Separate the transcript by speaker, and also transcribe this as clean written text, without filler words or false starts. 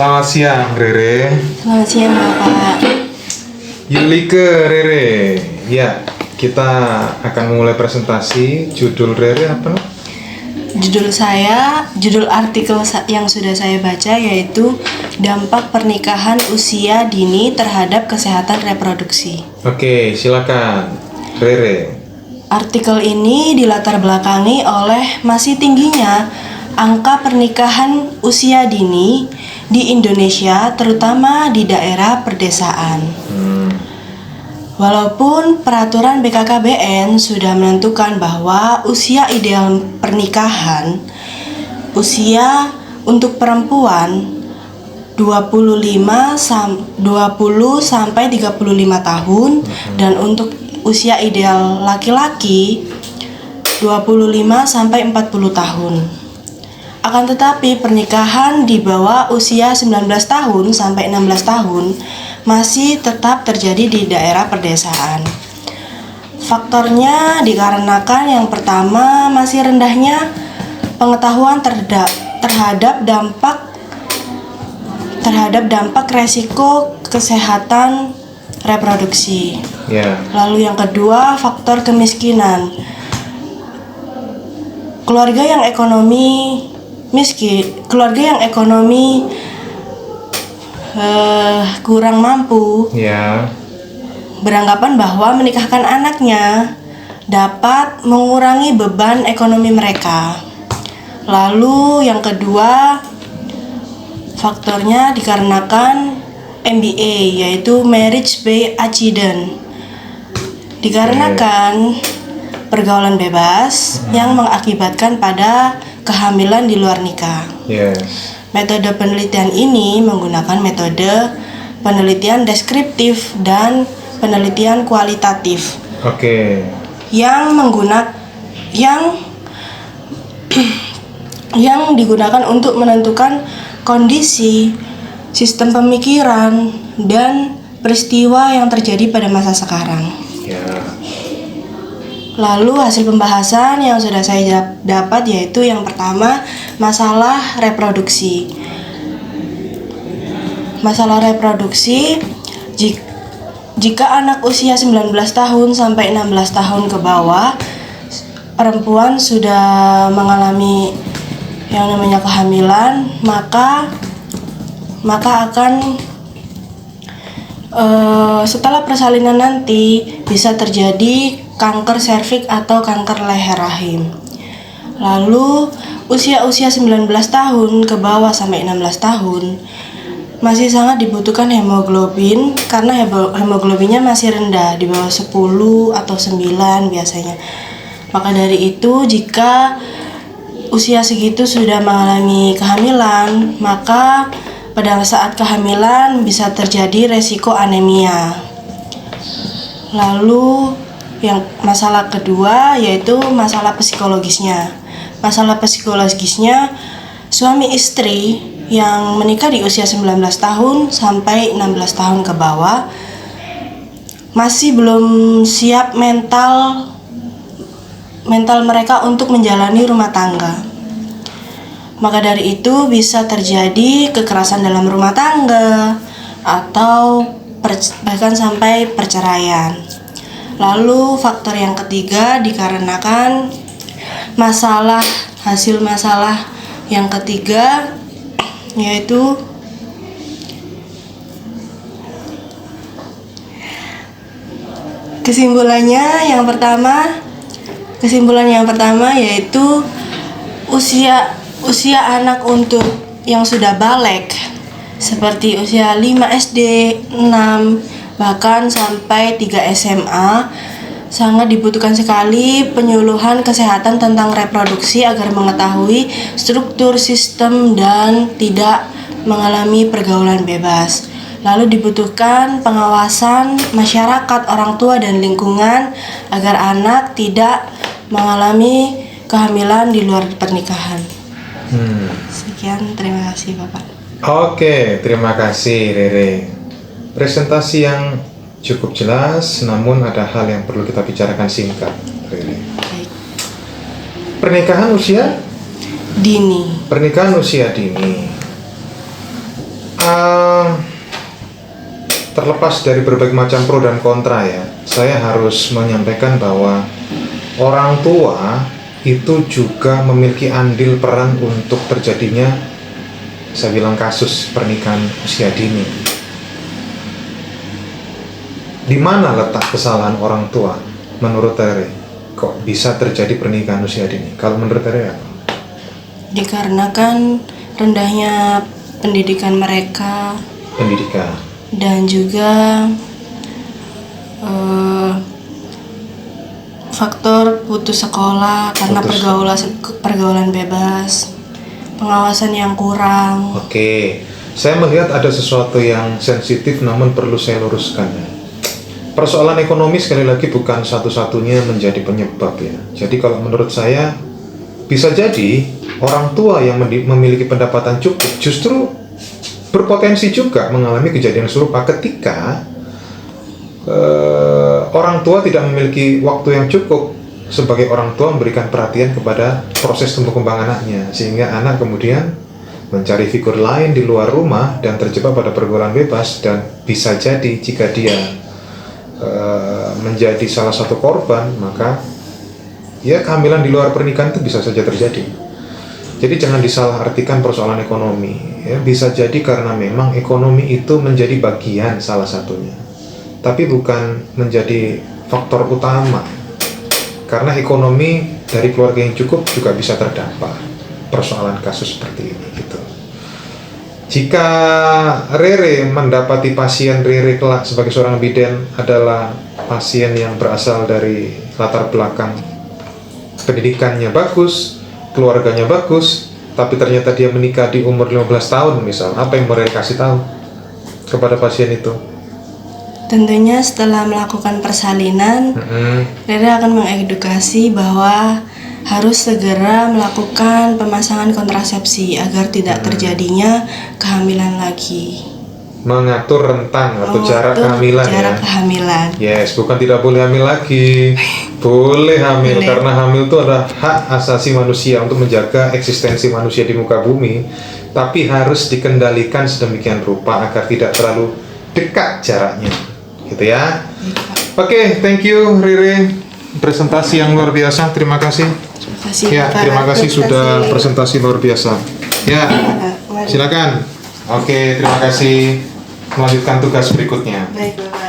Speaker 1: Selamat siang, Rere.
Speaker 2: Selamat siang, Bapak.
Speaker 1: Yulike Rere. Ya, kita akan memulai presentasi. Judul Rere apa?
Speaker 2: Judul artikel yang sudah saya baca yaitu dampak pernikahan usia dini terhadap kesehatan reproduksi.
Speaker 1: Oke, silakan, Rere.
Speaker 2: Artikel ini dilatar belakangi oleh masih tingginya angka pernikahan usia dini di Indonesia, terutama di daerah pedesaan. Walaupun peraturan BKKBN sudah menentukan bahwa usia ideal pernikahan, usia untuk perempuan 20 sampai 35 tahun dan untuk usia ideal laki-laki 25 sampai 40 tahun. Akan tetapi pernikahan di bawah usia 19 tahun sampai 16 tahun masih tetap terjadi di daerah pedesaan. Faktornya dikarenakan yang pertama masih rendahnya pengetahuan terhadap dampak resiko kesehatan reproduksi. Lalu yang kedua, faktor kemiskinan. Keluarga yang ekonomi kurang mampu beranggapan bahwa menikahkan anaknya dapat mengurangi beban ekonomi mereka. Lalu yang kedua, faktornya dikarenakan MBA, yaitu Marriage by Accident, dikarenakan pergaulan bebas yang mengakibatkan pada kehamilan di luar nikah. Metode penelitian ini menggunakan metode penelitian deskriptif dan penelitian kualitatif. Yang digunakan untuk menentukan kondisi, sistem pemikiran, dan peristiwa yang terjadi pada masa sekarang. Lalu hasil pembahasan yang sudah saya dapat yaitu yang pertama, masalah reproduksi. Masalah reproduksi, jika anak usia 19 tahun sampai 16 tahun ke bawah, perempuan sudah mengalami yang namanya kehamilan, maka akan setelah persalinan nanti bisa terjadi kanker serviks atau kanker leher rahim. Lalu usia 19 tahun ke bawah sampai 16 tahun masih sangat dibutuhkan hemoglobin karena hemoglobinnya masih rendah, di bawah 10 atau 9 biasanya. Maka dari itu jika usia segitu sudah mengalami kehamilan, maka pada saat kehamilan bisa terjadi resiko anemia. Lalu yang masalah kedua yaitu masalah psikologisnya. Masalah psikologisnya, suami istri yang menikah di usia 19 tahun sampai 16 tahun ke bawah masih belum siap mental mereka untuk menjalani rumah tangga. Maka dari itu bisa terjadi kekerasan dalam rumah tangga atau bahkan sampai perceraian. Lalu faktor yang ketiga dikarenakan hasil masalah yang ketiga yaitu kesimpulan yang pertama yaitu usia anak untuk yang sudah balik seperti usia 5 SD, 6 bahkan sampai 3 SMA sangat dibutuhkan sekali penyuluhan kesehatan tentang reproduksi agar mengetahui struktur sistem dan tidak mengalami pergaulan bebas. Lalu dibutuhkan pengawasan masyarakat, orang tua dan lingkungan agar anak tidak mengalami kehamilan di luar pernikahan. Sekian, terima kasih Bapak.
Speaker 1: Oke, terima kasih Rere. Presentasi yang cukup jelas, namun ada hal yang perlu kita bicarakan singkat, Rere. Pernikahan usia
Speaker 2: dini.
Speaker 1: terlepas dari berbagai macam pro dan kontra ya, saya harus menyampaikan bahwa orang tua itu juga memiliki andil peran untuk terjadinya, saya bilang, kasus pernikahan usia dini. Di mana letak kesalahan orang tua menurut Rere? Kok bisa terjadi pernikahan usia dini? Kalau menurut Rere apa?
Speaker 2: Dikarenakan rendahnya pendidikan mereka
Speaker 1: Pendidikan.
Speaker 2: dan juga faktor putus sekolah karena
Speaker 1: Putus.
Speaker 2: pergaulan bebas, pengawasan yang kurang.
Speaker 1: Oke, saya melihat ada sesuatu yang sensitif namun perlu saya luruskan ya. Persoalan ekonomi sekali lagi bukan satu-satunya menjadi penyebab ya. Jadi kalau menurut saya bisa jadi orang tua yang memiliki pendapatan cukup justru berpotensi juga mengalami kejadian serupa ketika orang tua tidak memiliki waktu yang cukup sebagai orang tua memberikan perhatian kepada proses tumbuh kembang anaknya, sehingga anak kemudian mencari figur lain di luar rumah dan terjebak pada pergaulan bebas. Dan bisa jadi jika dia menjadi salah satu korban, maka ya kehamilan di luar pernikahan itu bisa saja terjadi. Jadi jangan disalahartikan persoalan ekonomi ya, bisa jadi karena memang ekonomi itu menjadi bagian salah satunya, tapi bukan menjadi faktor utama. Karena ekonomi dari keluarga yang cukup juga bisa terdampak persoalan kasus seperti ini gitu. Jika Rere mendapati pasien Rere kelak sebagai seorang bidan adalah pasien yang berasal dari latar belakang pendidikannya bagus, keluarganya bagus, tapi ternyata dia menikah di umur 15 tahun misal, apa yang mau Rere kasih tahu kepada pasien itu?
Speaker 2: Tentunya setelah melakukan persalinan, Rere akan mengedukasi bahwa harus segera melakukan pemasangan kontrasepsi agar tidak terjadinya kehamilan lagi.
Speaker 1: Mengatur rentang atau jarak kehamilan
Speaker 2: jarak
Speaker 1: ya.
Speaker 2: kehamilan.
Speaker 1: Yes, bukan tidak boleh hamil lagi. Boleh hamil,
Speaker 2: Boleh.
Speaker 1: karena hamil itu adalah hak asasi manusia untuk menjaga eksistensi manusia di muka bumi. Tapi harus dikendalikan sedemikian rupa agar tidak terlalu dekat jaraknya. Gitu ya. Oke, thank you Rere. Presentasi yang luar biasa. Terima kasih.
Speaker 2: Terima kasih.
Speaker 1: Ya,
Speaker 2: Bapak.
Speaker 1: terima kasih
Speaker 2: Terima
Speaker 1: sudah
Speaker 2: kasih.
Speaker 1: presentasi luar biasa. Ya,
Speaker 2: Mari.
Speaker 1: silakan. Oke, terima kasih. Melanjutkan tugas berikutnya.
Speaker 2: Baik, Bapak.